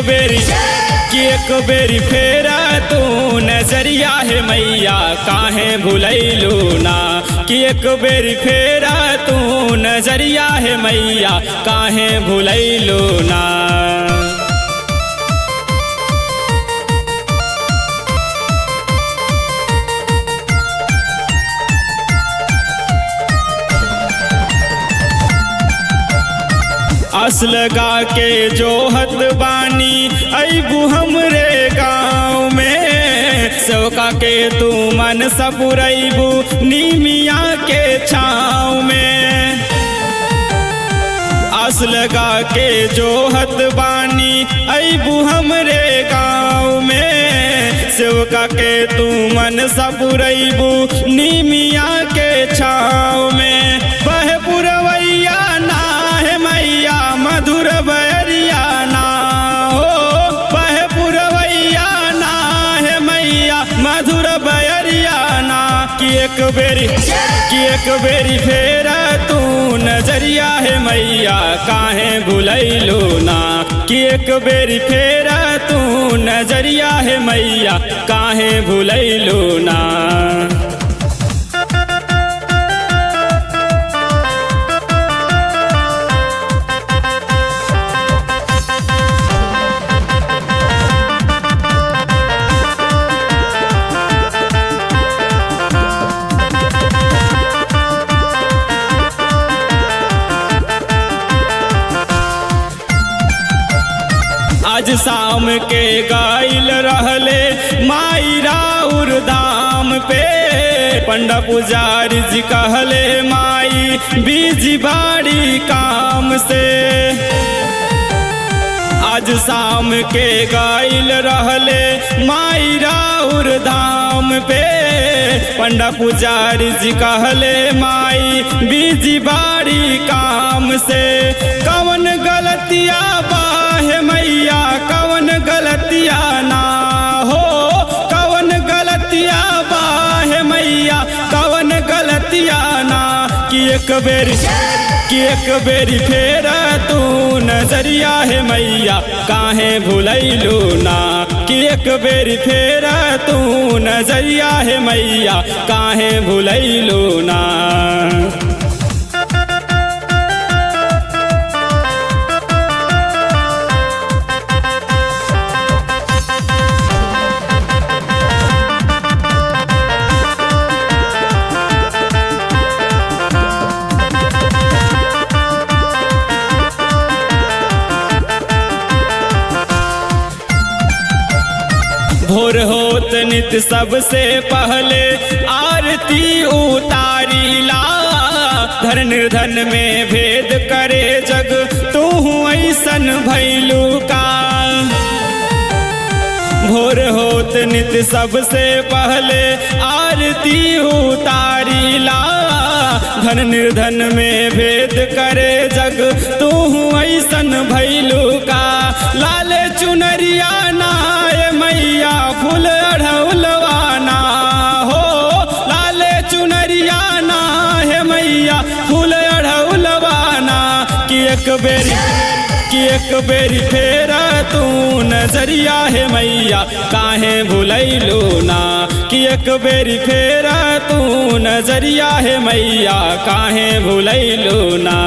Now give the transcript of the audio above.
बेरी फेरा तू नजरिया है मैया काहे भुलैलू ना कि एक बेरी फेरा तू नजरिया है मैया काहे भुलैलू ना। आस लगा के जोहत बानी अबू हमरे गाँव में सेवका के तू मन सपुरैबू नीमिया के छाँव में। आस लगा के जोहत बानी अबू हमरे गाँव में सेवका के तू मन सपुरैबू नीमिया के छाँव में। बह पुरवैया ना है मैया मधुर बैरिया ना हो बह पुरवैया ना है मैया मधुर बैरिया ना कि एक बेरी फेरा तू नजरिया है मैया काहे भुलैलू ना कि एक बेरी फेरा तू नजरिया है मैया काहे भुलैलू ना। आज शाम के गाइल रहले माई राउर धाम पे पंडा पुजारी जी कहले माई बीजी बाड़ी काम से। आज शाम के गाइल रहले माई राउर धाम पे पंडा पुजारी जी कहले माई बीजी बाड़ी काम से। कवन गलतिया बाहे मैया कवन गलतिया ना हो कवन गलतिया बाहे मैया कवन गलतिया ना कि एक बेरी फेरा तू नजरिया है मैया काहे भुलैलू ना कि एक बेरी फेरा तू नजरिया है मैया काहे भुलैलू ना। भोर होत नित सबसे पहले आरती उतारीला धन निर्धन में भेद करे जग तू ऐसन भैलू का। भोर होत नित सबसे पहले आरती उतारीला धन निर्धन में भेद करे जग तू ऐसन भैलू का। लाल चुनरिया ना मैया फूल अढ़ौलवाना हो लाल चुनरिया ना है मैया फूल अढ़ौलवाना कि एक बेरी फेरा तू नजरिया है मैया काहे भुलैलू ना कि एक बेरी फेरा तू नजरिया है मैया काहे भुलैलू ना।